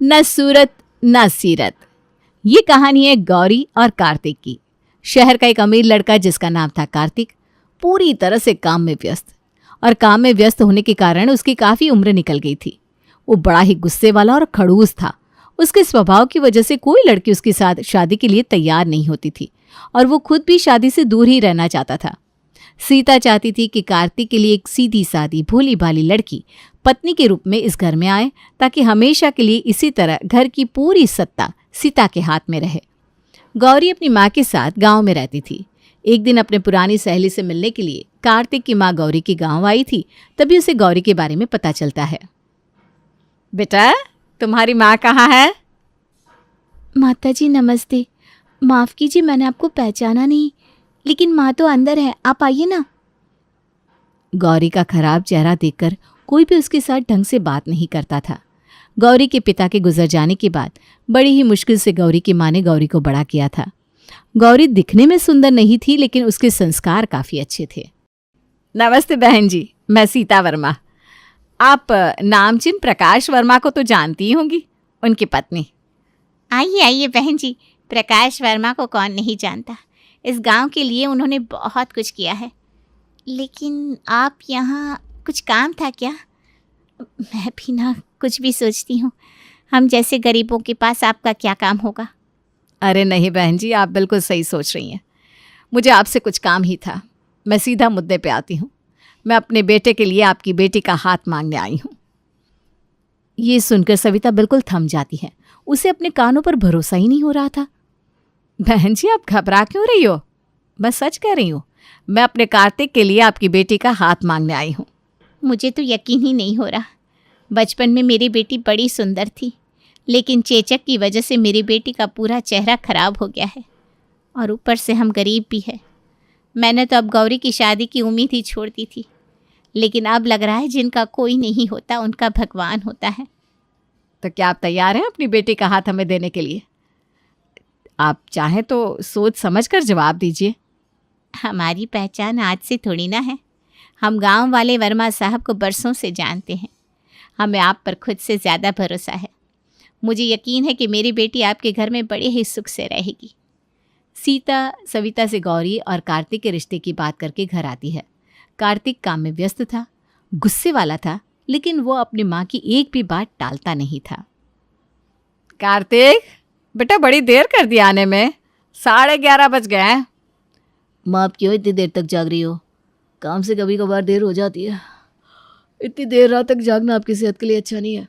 न सूरत न सीरत। ये कहानी है गौरी और कार्तिक की। शहर का एक अमीर लड़का जिसका नाम था कार्तिक पूरी तरह से काम में व्यस्त, और काम में व्यस्त होने के कारण उसकी काफ़ी उम्र निकल गई थी। वो बड़ा ही गुस्से वाला और खड़ूस था। उसके स्वभाव की वजह से कोई लड़की उसके साथ शादी के लिए तैयार नहीं होती थी, और वो खुद भी शादी से दूर ही रहना चाहता था। सीता चाहती थी कि कार्तिक के लिए एक सीधी सादी भोली भाली लड़की पत्नी के रूप में इस घर में आए, ताकि हमेशा के लिए इसी तरह घर की पूरी सत्ता सीता के हाथ में रहे। गौरी अपनी माँ के साथ गांव में रहती थी। एक दिन अपने पुरानी सहेली से मिलने के लिए कार्तिक की माँ गौरी के गांव आई थी। तभी उसे गौरी के बारे में पता चलता है। बेटा, तुम्हारी माँ कहाँ है? माताजी नमस्ते, माफ़ कीजिए मैंने आपको पहचाना नहीं, लेकिन माँ तो अंदर है, आप आइए ना। गौरी का खराब चेहरा देखकर कोई भी उसके साथ ढंग से बात नहीं करता था। गौरी के पिता के गुजर जाने के बाद बड़ी ही मुश्किल से गौरी की माँ ने गौरी को बड़ा किया था। गौरी दिखने में सुंदर नहीं थी, लेकिन उसके संस्कार काफ़ी अच्छे थे। नमस्ते बहन जी, मैं सीता वर्मा। आप नामचिन प्रकाश वर्मा को तो जानती होंगी, उनकी पत्नी। आइए आइए बहन जी, प्रकाश वर्मा को कौन नहीं जानता। इस गांव के लिए उन्होंने बहुत कुछ किया है। लेकिन आप यहाँ कुछ काम था क्या? मैं भी ना कुछ भी सोचती हूँ, हम जैसे गरीबों के पास आपका क्या काम होगा। अरे नहीं बहन जी, आप बिल्कुल सही सोच रही हैं। मुझे आपसे कुछ काम ही था। मैं सीधा मुद्दे पे आती हूँ। मैं अपने बेटे के लिए आपकी बेटी का हाथ मांगने आई हूँ। ये सुनकर सविता बिल्कुल थम जाती है। उसे अपने कानों पर भरोसा ही नहीं हो रहा था। बहन जी, आप घबरा क्यों रही हो? मैं सच कह रही हूँ। मैं अपने कार्तिक के लिए आपकी बेटी का हाथ मांगने आई हूँ। मुझे तो यकीन ही नहीं हो रहा। बचपन में मेरी बेटी बड़ी सुंदर थी, लेकिन चेचक की वजह से मेरी बेटी का पूरा चेहरा खराब हो गया है, और ऊपर से हम गरीब भी है। मैंने तो अब गौरी की शादी की उम्मीद ही छोड़ दी थी, लेकिन अब लग रहा है जिनका कोई नहीं होता उनका भगवान होता है। तो क्या आप तैयार हैं अपनी बेटी का हाथ हमें देने के लिए? आप चाहें तो सोच समझ कर जवाब दीजिए। हमारी पहचान आज से थोड़ी ना है। हम गांव वाले वर्मा साहब को बरसों से जानते हैं। हमें आप पर खुद से ज़्यादा भरोसा है। मुझे यकीन है कि मेरी बेटी आपके घर में बड़े ही सुख से रहेगी। सीता सविता से गौरी और कार्तिक के रिश्ते की बात करके घर आती है। कार्तिक काम में व्यस्त था, गुस्से वाला था, लेकिन वो अपनी माँ की एक भी बात टालता नहीं था। कार्तिक बेटा, बड़ी देर कर दी आने में, 11:30 बज गए हैं। माँ, आप क्यों इतनी देर तक जाग रही हो? काम से कभी कभार देर हो जाती है। इतनी देर रात तक जागना आपकी सेहत के लिए अच्छा नहीं है।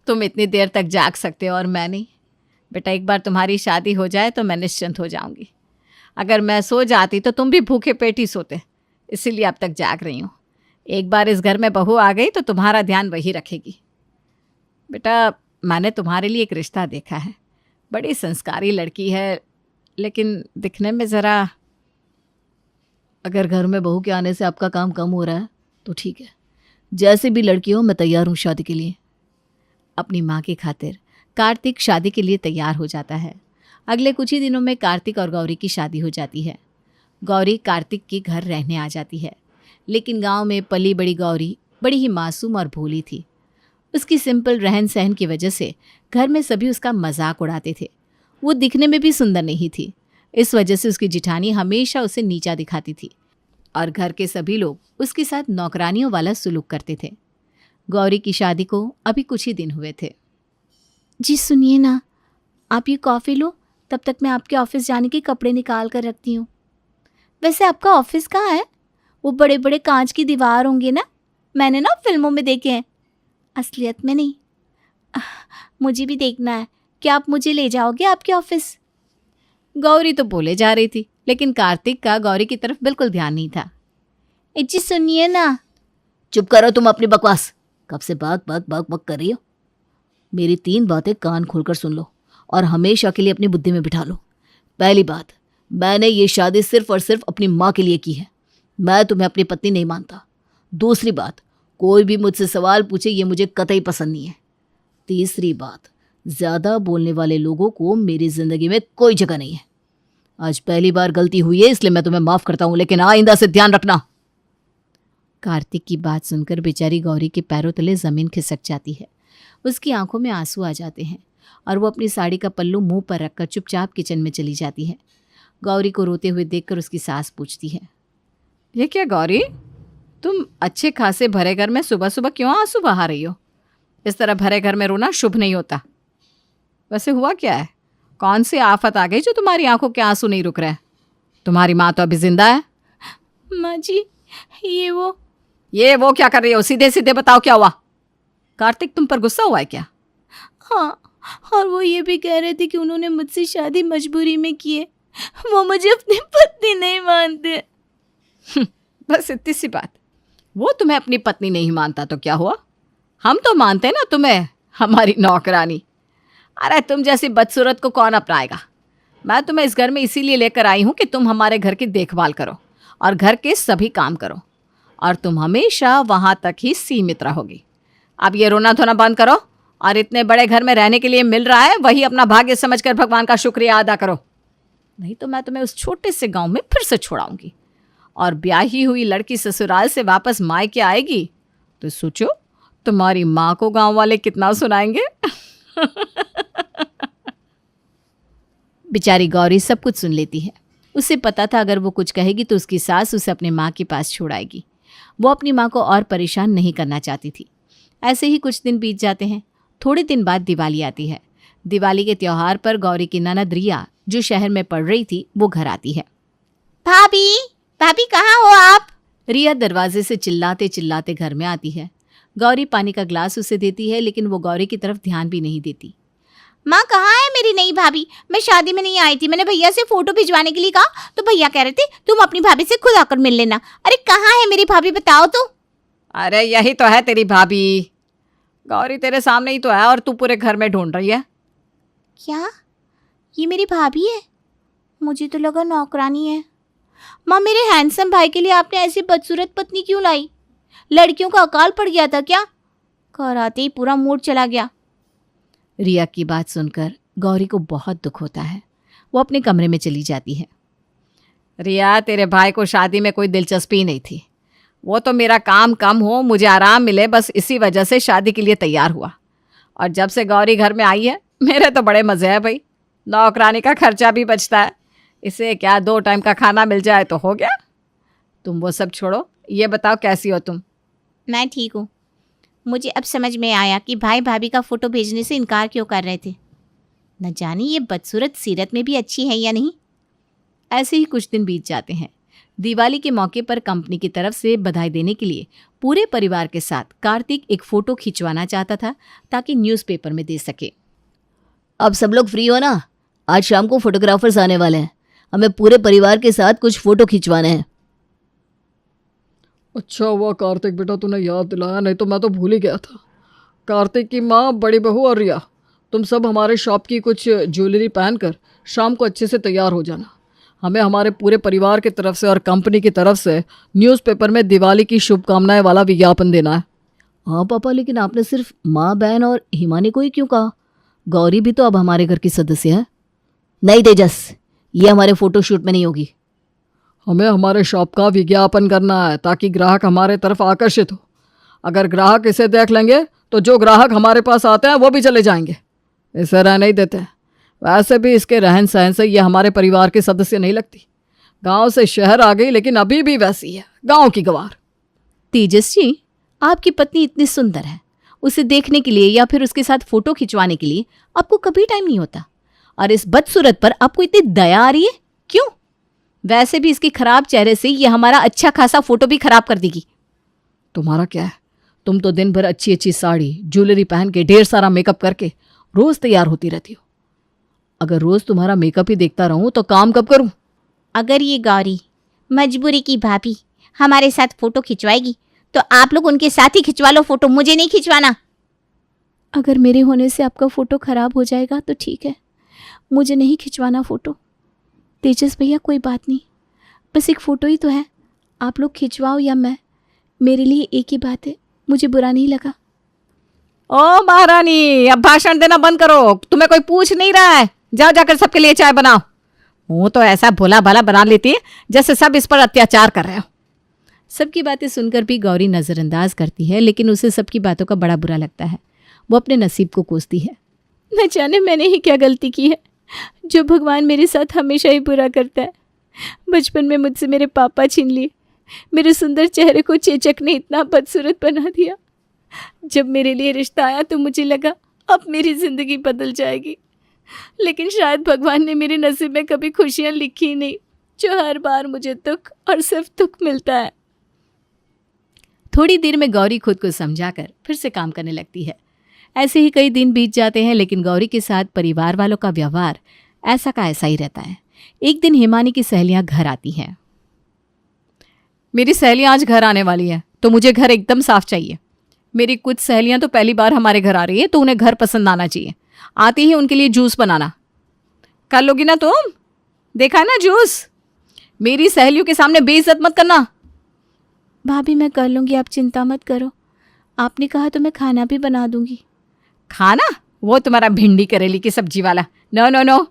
तुम इतनी देर तक जाग सकते हो और मैं नहीं? बेटा, एक बार तुम्हारी शादी हो जाए तो मैं निश्चिंत हो जाऊंगी। अगर मैं सो जाती तो तुम भी भूखे पेट ही सोते, इसीलिए अब तक जाग रही हूँ। एक बार इस घर में बहू आ गई तो तुम्हारा ध्यान वही रखेगी। बेटा, मैंने तुम्हारे लिए एक रिश्ता देखा है। बड़ी संस्कारी लड़की है, लेकिन दिखने में ज़रा। अगर घर में बहू के आने से आपका काम कम हो रहा है तो ठीक है। जैसे भी लड़की हो, मैं तैयार हूँ शादी के लिए। अपनी माँ की खातिर कार्तिक शादी के लिए तैयार हो जाता है। अगले कुछ ही दिनों में कार्तिक और गौरी की शादी हो जाती है। गौरी कार्तिक के घर रहने आ जाती है, लेकिन गांव में पली बड़ी गौरी बड़ी ही मासूम और भोली थी। उसकी सिंपल रहन सहन की वजह से घर में सभी उसका मजाक उड़ाते थे। वो दिखने में भी सुंदर नहीं थी, इस वजह से उसकी जिठानी हमेशा उसे नीचा दिखाती थी, और घर के सभी लोग उसके साथ नौकरानियों वाला सुलूक करते थे। गौरी की शादी को अभी कुछ ही दिन हुए थे। जी सुनिए ना, आप ये कॉफ़ी लो, तब तक मैं आपके ऑफिस जाने के कपड़े निकाल कर रखती हूँ। वैसे आपका ऑफिस कहाँ है? वो बड़े बड़े कांच की दीवार होंगे ना, मैंने ना फिल्मों में देखे हैं, असलियत में नहीं। मुझे भी देखना है। क्या आप मुझे ले जाओगे आपके ऑफिस? गौरी तो बोले जा रही थी, लेकिन कार्तिक का गौरी की तरफ बिल्कुल ध्यान नहीं था। जी सुनिए ना। चुप करो तुम अपनी बकवास। कब से बक बक बक बक कर रही हो? मेरी 3 बातें कान खोलकर सुन लो और हमेशा के लिए अपनी बुद्धि में बिठा लो। पहली बात, मैंने ये शादी सिर्फ और सिर्फ अपनी माँ के लिए की है। मैं तुम्हें अपनी पत्नी नहीं मानता। दूसरी बात, कोई भी मुझसे सवाल पूछे ये मुझे कतई पसंद नहीं है। तीसरी बात, ज़्यादा बोलने वाले लोगों को मेरी ज़िंदगी में कोई जगह नहीं है। आज पहली बार गलती हुई है, इसलिए मैं तुम्हें माफ़ करता हूँ, लेकिन आइंदा से ध्यान रखना। कार्तिक की बात सुनकर बेचारी गौरी के पैरों तले ज़मीन खिसक जाती है। उसकी आंखों में आंसू आ जाते हैं और वो अपनी साड़ी का पल्लू मुंह पर रखकर चुपचाप किचन में चली जाती है। गौरी को रोते हुए देखकर उसकी सास पूछती है, ये क्या गौरी, तुम अच्छे खासे भरे घर में सुबह सुबह क्यों आंसू बहा रही हो? इस तरह भरे घर में रोना शुभ नहीं होता। वैसे हुआ क्या है? कौन सी आफत आ गई जो तुम्हारी आंखों के आंसू नहीं रुक रहे? तुम्हारी माँ तो अभी जिंदा है। माँ जी, ये वो क्या कर रही हो? सीधे सीधे बताओ क्या हुआ? कार्तिक तुम पर गुस्सा हुआ है क्या? हाँ, और वो ये भी कह रहे थे कि उन्होंने मुझसे शादी मजबूरी में की है। वो मुझे अपनी पत्नी नहीं मानते। बस इतनी सी बात। वो तुम्हें अपनी पत्नी नहीं मानता तो क्या हुआ? हम तो मानते हैं ना तुम्हें हमारी नौकरानी। अरे तुम जैसी बदसूरत को कौन अपनाएगा? मैं तुम्हें इस घर में इसीलिए लेकर आई हूँ कि तुम हमारे घर की देखभाल करो और घर के सभी काम करो, और तुम हमेशा वहाँ तक ही सीमित रहोगी। अब ये रोना धोना बंद करो और इतने बड़े घर में रहने के लिए मिल रहा है वही अपना भाग्य समझकर भगवान का शुक्रिया अदा करो, नहीं तो मैं तुम्हें उस छोटे से गांव में फिर से छोड़ाऊंगी। और ब्याही हुई लड़की ससुराल से वापस मायके आएगी तो सोचो तुम्हारी माँ को गांव वाले कितना सुनाएंगे। बेचारी गौरी सब कुछ सुन लेती है। उसे पता था अगर वो कुछ कहेगी तो उसकी सास उसे अपने माँ के पास छोड़ाएगी। वो अपनी माँ को और परेशान नहीं करना चाहती थी। ऐसे ही कुछ दिन बीत जाते हैं। थोड़े दिन बाद दिवाली आती है। दिवाली के त्यौहार पर गौरी की ननद रिया, जो शहर में पढ़ रही थी, वो घर आती है। भाभी, भाभी कहाँ हो आप? रिया दरवाजे से चिल्लाते चिल्लाते घर में आती है। गौरी पानी का ग्लास उसे देती है, लेकिन वो गौरी की तरफ ध्यान भी नहीं देती। माँ कहाँ है मेरी नई भाभी? मैं शादी में नहीं आई थी। मैंने भैया से फोटो भिजवाने के लिए कहा तो भैया कह रहे थे तुम अपनी भाभी से खुद आकर मिल लेना। अरे कहाँ है मेरी भाभी, बताओ तो। अरे यही तो है तेरी भाभी। गौरी तेरे सामने ही तो है और तू पूरे घर में ढूंढ रही है। क्या ये मेरी भाभी है? मुझे तो लगा नौकरानी है। माँ, मेरे हैंडसम भाई के लिए आपने ऐसी बदसूरत पत्नी क्यों लाई? लड़कियों का अकाल पड़ गया था क्या? घर आते ही पूरा मूड चला गया। रिया की बात सुनकर गौरी को बहुत दुख होता है। वो अपने कमरे में चली जाती है। रिया, तेरे भाई को शादी में कोई दिलचस्पी नहीं थी। वो तो मेरा काम कम हो, मुझे आराम मिले, बस इसी वजह से शादी के लिए तैयार हुआ। और जब से गौरी घर में आई है मेरे तो बड़े मज़े हैं भाई। नौकरानी का खर्चा भी बचता है। इसे क्या 2 टाइम का खाना मिल जाए तो हो गया। तुम वो सब छोड़ो, ये बताओ कैसी हो तुम? मैं ठीक हूँ। मुझे अब समझ में आया कि भाई भाभी का फ़ोटो भेजने से इनकार क्यों कर रहे थे। न जाने ये बदसूरत सीरत में भी अच्छी है या नहीं। ऐसे ही कुछ दिन बीत जाते हैं। दिवाली के मौके पर कंपनी की तरफ से बधाई देने के लिए पूरे परिवार के साथ कार्तिक एक फ़ोटो खिंचवाना चाहता था ताकि न्यूज़पेपर में दे सके। अब सब लोग फ्री हो ना? आज शाम को फोटोग्राफर्स आने वाले हैं। हमें पूरे परिवार के साथ कुछ फ़ोटो खिंचवाने हैं। अच्छा हुआ कार्तिक बेटा तूने याद दिलाया, नहीं तो मैं तो भूल ही गया था। कार्तिक की माँ, बड़ी बहू और रिया, तुम सब हमारे शॉप की कुछ ज्वेलरी पहनकर शाम को अच्छे से तैयार हो जाना। हमें हमारे पूरे परिवार की तरफ से और कंपनी की तरफ से न्यूज़पेपर में दिवाली की शुभकामनाएं वाला विज्ञापन देना है। हाँ पापा, लेकिन आपने सिर्फ माँ, बहन और हिमानी को ही क्यों कहा? गौरी भी तो अब हमारे घर की सदस्य है। नहीं तेजस, ये हमारे फोटोशूट में नहीं होगी। हमें हमारे शॉप का विज्ञापन करना है ताकि ग्राहक हमारे तरफ आकर्षित हो। अगर ग्राहक इसे देख लेंगे तो जो ग्राहक हमारे पास आते हैं वो भी चले जाएंगे। इसे रह नहीं देते। वैसे भी इसके रहन सहन से ये हमारे परिवार के सदस्य नहीं लगती। गांव से शहर आ गई लेकिन अभी भी वैसी है, गांव की गवार। तेजस जी, आपकी पत्नी इतनी सुंदर है, उसे देखने के लिए या फिर उसके साथ फ़ोटो खिंचवाने के लिए आपको कभी टाइम नहीं होता, और इस बदसूरत पर आपको इतनी दया आ रही है, क्यों? वैसे भी इसके खराब चेहरे से ये हमारा अच्छा खासा फ़ोटो भी खराब कर देगी। तुम्हारा क्या है? तुम तो दिन भर अच्छी अच्छी साड़ी ज्वेलरी पहन के ढेर सारा मेकअप करके रोज़ तैयार होती रहती हो। अगर रोज़ तुम्हारा मेकअप ही देखता रहूं तो काम कब करूं? अगर ये गौरी मजबूरी की भाभी हमारे साथ फ़ोटो खिंचवाएगी तो आप लोग उनके साथ ही खिंचवा लो फ़ोटो, मुझे नहीं खिंचवाना। अगर मेरे होने से आपका फ़ोटो खराब हो जाएगा तो ठीक है, मुझे नहीं खिंचवाना फ़ोटो। तेजस भैया, कोई बात नहीं, बस एक फ़ोटो ही तो है, आप लोग खिंचवाओ या मैं, मेरे लिए एक ही बात है, मुझे बुरा नहीं लगा। ओ महारानी, अब भाषण देना बंद करो, तुम्हें कोई पूछ नहीं रहा है। जाओ जाकर सबके लिए चाय बनाओ। मुँह तो ऐसा भोला भाला बना लेती है जैसे सब इस पर अत्याचार कर रहे हो। सबकी बातें सुनकर भी गौरी नज़रअंदाज करती है, लेकिन उसे सबकी बातों का बड़ा बुरा लगता है। वो अपने नसीब को कोसती है। न जाने मैंने ही क्या गलती की है जो भगवान मेरे साथ हमेशा ही बुरा करता है। बचपन में मुझसे मेरे पापा छीन लिए, मेरे सुंदर चेहरे को चेचक ने इतना बदसूरत बना दिया। जब मेरे लिए रिश्ता आया तो मुझे लगा अब मेरी ज़िंदगी बदल जाएगी, लेकिन शायद भगवान ने मेरे नसीब में कभी खुशियाँ लिखी ही नहीं, जो हर बार मुझे दुख और सिर्फ दुख मिलता है। थोड़ी देर में गौरी खुद को समझाकर फिर से काम करने लगती है। ऐसे ही कई दिन बीत जाते हैं, लेकिन गौरी के साथ परिवार वालों का व्यवहार ऐसा का ऐसा ही रहता है। एक दिन हिमानी की सहेलियां घर आती हैं। मेरी सहेलियां आज घर आने वाली हैं, तो मुझे घर एकदम साफ चाहिए। मेरी कुछ सहेलियां तो पहली बार हमारे घर आ रही है, तो उन्हें घर पसंद आना चाहिए। आती ही उनके लिए जूस बनाना। कर लोगी ना तुम? देखा है ना जूस? मेरी सहेलियों के सामने बेइज्जत मत करना। भाभी मैं कर लूँगी, आप चिंता मत करो। आपने कहा तो मैं खाना भी बना दूँगी। खाना? वो तुम्हारा भिंडी करेली की सब्जी वाला। नो नो नो,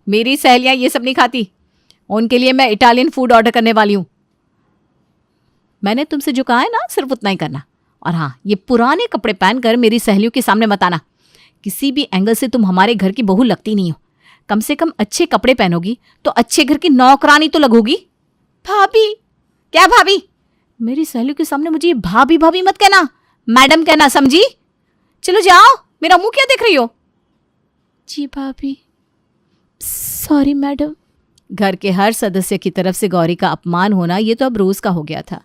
मेरी सहेलियां ये सब नहीं खाती। उनके लिए मैं इटालियन फूड ऑर्डर करने वाली हूँ। मैंने तुमसे जो कहा है ना, सिर्फ उतना ही करना। और हाँ, ये पुराने कपड़े पहनकर मेरी सहेलियों के सामने मत आना। किसी भी एंगल से तुम हमारे घर की बहू लगती नहीं हो। कम से कम अच्छे कपड़े पहनोगी तो अच्छे घर की नौकरानी तो लगोगी। भाभी। क्या भाभी? मेरी सहेलियों के सामने मुझे ये भाभी भाभी मत कहना, मैडम कहना, समझी? चलो जाओ, मेरा मुंह क्या देख रही हो? जी भाभी, सॉरी मैडम। घर के हर सदस्य की तरफ से गौरी का अपमान होना ये तो अब रोज का हो गया था।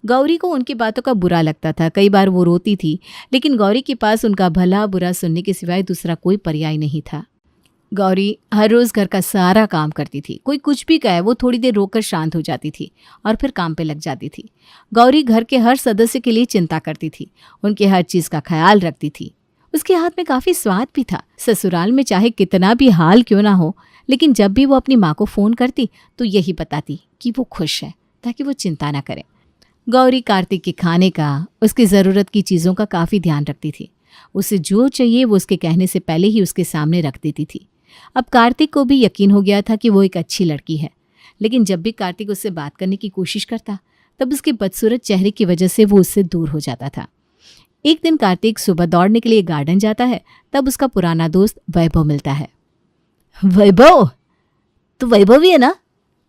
गौरी को उनकी बातों का बुरा लगता था। कई बार वो रोती थी, लेकिन गौरी के पास उनका भला बुरा सुनने के सिवाय दूसरा कोई पर्याय नहीं था। गौरी हर रोज़ घर का सारा काम करती थी। कोई कुछ भी कहे वो थोड़ी देर रोकर शांत हो जाती थी और फिर काम पे लग जाती थी। गौरी घर के हर सदस्य के लिए चिंता करती थी, उनके हर चीज़ का ख्याल रखती थी। उसके हाथ में काफ़ी स्वाद भी था। ससुराल में चाहे कितना भी हाल क्यों ना हो, लेकिन जब भी वो अपनी माँ को फ़ोन करती तो यही बताती कि वो खुश है, ताकि वो चिंता ना करे। गौरी कार्तिक के खाने का, उसकी ज़रूरत की चीज़ों का काफ़ी ध्यान रखती थी। उसे जो चाहिए वो उसके कहने से पहले ही उसके सामने रख देती थी। अब कार्तिक को भी यकीन हो गया था कि वो एक अच्छी लड़की है, लेकिन जब भी कार्तिक उससे बात करने की कोशिश करता तब उसके बदसूरत चेहरे की वजह से वो उससे दूर हो जाता था। एक दिन कार्तिक सुबह दौड़ने के लिए गार्डन जाता है, तब उसका पुराना दोस्त वैभव मिलता है। वैभव? तो वैभव ही है ना?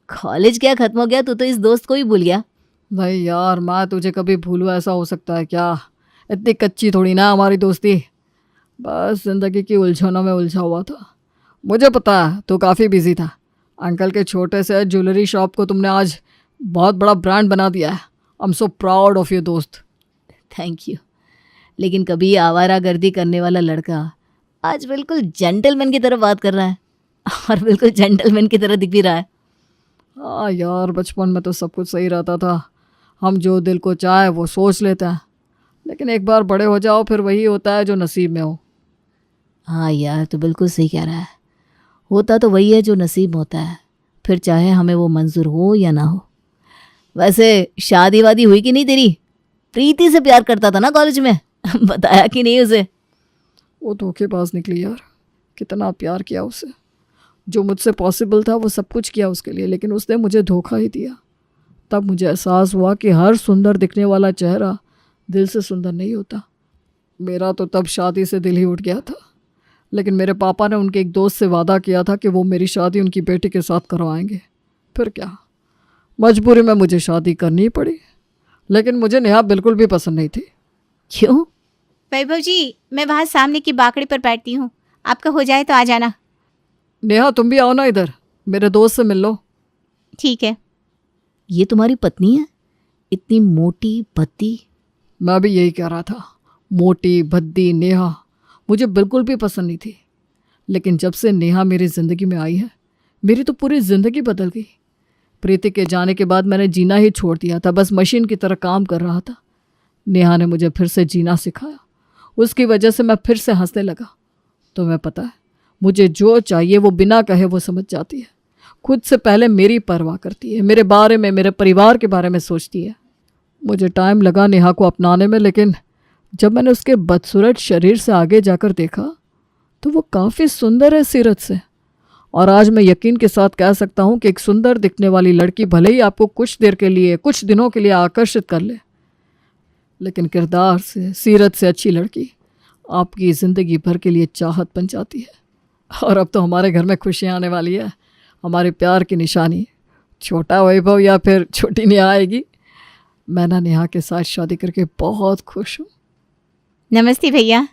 कॉलेज क्या खत्म हो गया, तू तो इस दोस्त को ही भूल गया। भाई यार, मैं तुझे कभी भूलूं ऐसा हो सकता है क्या? इतनी कच्ची थोड़ी ना हमारी दोस्ती। बस जिंदगी की उलझनों में उलझा हुआ था। मुझे पता है तू काफ़ी बिजी था। अंकल के छोटे से ज्वेलरी शॉप को तुमने आज बहुत बड़ा ब्रांड बना दिया है। I am so proud of you दोस्त। Thank you. लेकिन कभी आवारागर्दी करने वाला लड़का आज बिल्कुल जेंटलमैन की तरह बात कर रहा है, और बिल्कुल जेंटलमैन की तरह दिख भी रहा है। हाँ यार, बचपन में तो सब कुछ सही रहता था। हम जो दिल को चाहे वो सोच लेते हैं, लेकिन एक बार बड़े हो जाओ फिर वही होता है जो नसीब में हो। हाँ यार, तू बिल्कुल सही कह रहा है। होता तो वही है जो नसीब होता है, फिर चाहे हमें वो मंजूर हो या ना हो। वैसे शादी वादी हुई कि नहीं तेरी? प्रीति से प्यार करता था ना कॉलेज में, बताया कि नहीं उसे? वो धोखेबाज निकली यार। कितना प्यार किया उसे, जो मुझसे पॉसिबल था वो सब कुछ किया उसके लिए, लेकिन उसने मुझे धोखा ही दिया। तब मुझे एहसास हुआ कि हर सुंदर दिखने वाला चेहरा दिल से सुंदर नहीं होता। मेरा तो तब शादी से दिल ही उठ गया था, लेकिन मेरे पापा ने उनके एक दोस्त से वादा किया था कि वो मेरी शादी उनकी बेटी के साथ करवाएंगे। फिर क्या, मजबूरी में मुझे शादी करनी ही पड़ी। लेकिन मुझे नेहा बिल्कुल भी पसंद नहीं थी। क्यों? वैभव जी, मैं वहाँ सामने की बाकड़ी पर बैठती हूँ, आपका हो जाए तो आ जाना। नेहा तुम भी आओ ना इधर, मेरे दोस्त से मिल लो। ठीक है। ये तुम्हारी पत्नी है? इतनी मोटी भद्दी? मैं भी यही कह रहा था, मोटी भद्दी नेहा मुझे बिल्कुल भी पसंद नहीं थी। लेकिन जब से नेहा मेरी ज़िंदगी में आई है, मेरी तो पूरी ज़िंदगी बदल गई। प्रीति के जाने के बाद मैंने जीना ही छोड़ दिया था, बस मशीन की तरह काम कर रहा था। नेहा ने मुझे फिर से जीना सिखाया, उसकी वजह से मैं फिर से हंसने लगा। तुम्हें पता है, मुझे जो चाहिए वो बिना कहे वो समझ जाती है। खुद से पहले मेरी परवाह करती है, मेरे बारे में, मेरे परिवार के बारे में सोचती है। मुझे टाइम लगा नेहा को अपनाने में, लेकिन जब मैंने उसके बदसूरत शरीर से आगे जाकर देखा तो वो काफ़ी सुंदर है सीरत से। और आज मैं यकीन के साथ कह सकता हूँ कि एक सुंदर दिखने वाली लड़की भले ही आपको कुछ देर के लिए, कुछ दिनों के लिए आकर्षित कर ले, लेकिन किरदार से, सीरत से अच्छी लड़की आपकी ज़िंदगी भर के लिए चाहत बन जाती है। और अब तो हमारे घर में खुशियाँ आने वाली है, हमारे प्यार की निशानी। छोटा वैभव या फिर छोटी नेहा आएगी। मैं ना नेहा के साथ शादी करके बहुत खुश हूँ। नमस्ते भैया।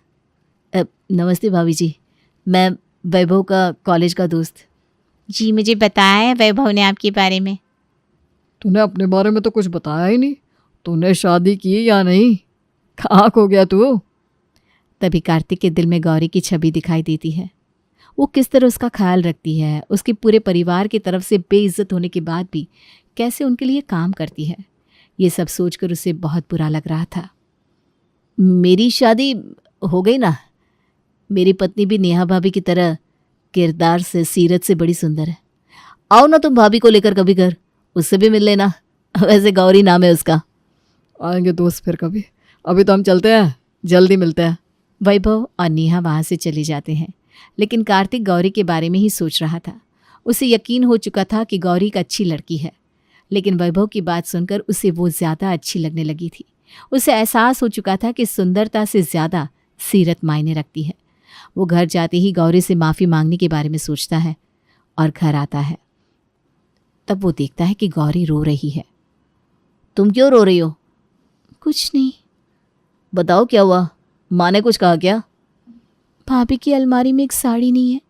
नमस्ते भाभी जी, मैं वैभव का कॉलेज का दोस्त। जी मुझे बताया है वैभव ने आपके बारे में। तूने अपने बारे में तो कुछ बताया ही नहीं। तूने शादी की या नहीं? कहाँ खो गया तू? तभी कार्तिक के दिल में गौरी की छवि दिखाई देती है। वो किस तरह उसका ख्याल रखती है, उसके पूरे परिवार की तरफ से बेइज्जत होने के बाद भी कैसे उनके लिए काम करती है। ये सब सोचकर उसे बहुत बुरा लग रहा था। मेरी शादी हो गई ना। मेरी पत्नी भी नेहा भाभी की तरह किरदार से, सीरत से बड़ी सुंदर है। आओ ना तुम भाभी को लेकर कभी घर, उससे भी मिल लेना। वैसे गौरी नाम है उसका। आएंगे दोस्त फिर कभी। अभी तो हम चलते हैं, जल्दी मिलते हैं। वैभव और नेहा वहाँ से चले जाते हैं, लेकिन कार्तिक गौरी के बारे में ही सोच रहा था। उसे यकीन हो चुका था कि गौरी एक अच्छी लड़की है, लेकिन वैभव की बात सुनकर उसे वो ज़्यादा अच्छी लगने लगी थी। उसे एहसास हो चुका था कि सुंदरता से ज़्यादा सीरत मायने रखती है। वो घर जाते ही गौरी से माफ़ी मांगने के बारे में सोचता है और घर आता है। तब वो देखता है कि गौरी रो रही है। तुम क्यों रो रही हो? कुछ नहीं। बताओ क्या हुआ? माँ ने कुछ कहा क्या? भाभी की अलमारी में एक साड़ी नहीं है,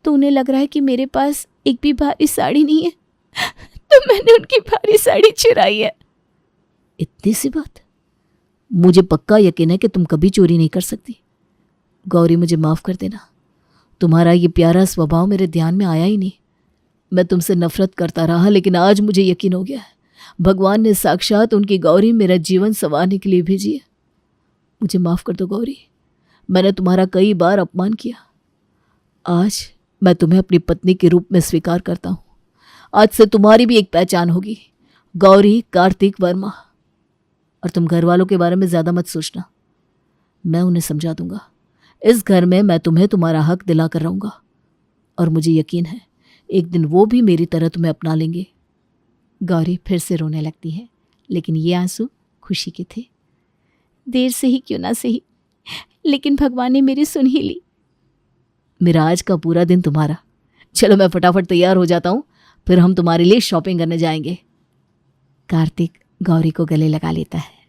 तो उन्हें लग रहा है कि मेरे पास एक भी भारी साड़ी नहीं है, तो मैंने उनकी भारी साड़ी चुराई है। इतनी सी बात? मुझे पक्का यकीन है कि तुम कभी चोरी नहीं कर सकती। गौरी मुझे माफ़ कर देना। तुम्हारा ये प्यारा स्वभाव मेरे ध्यान में आया ही नहीं। मैं तुमसे नफरत करता रहा, लेकिन आज मुझे यकीन हो गया है भगवान ने साक्षात उनकी गौरी मेरा जीवन संवारने के लिए भेजी है। मुझे माफ़ कर दो गौरी, मैंने तुम्हारा कई बार अपमान किया। आज मैं तुम्हें अपनी पत्नी के रूप में स्वीकार करता हूँ। आज से तुम्हारी भी एक पहचान होगी, गौरी कार्तिक वर्मा। और तुम घर वालों के बारे में ज़्यादा मत सोचना, मैं उन्हें समझा दूंगा। इस घर में मैं तुम्हें तुम्हारा हक दिला कर रहूँगा, और मुझे यकीन है एक दिन वो भी मेरी तरह तुम्हें अपना लेंगे। गौरी फिर से रोने लगती है, लेकिन ये आंसू खुशी के थे। देर से ही क्यों ना सही, लेकिन भगवान ने मेरी सुन ही ली। मेरा आज का पूरा दिन तुम्हारा। चलो मैं फटाफट तैयार हो जाता हूँ, फिर हम तुम्हारे लिए शॉपिंग करने जाएंगे। कार्तिक गौरी को गले लगा लेता है।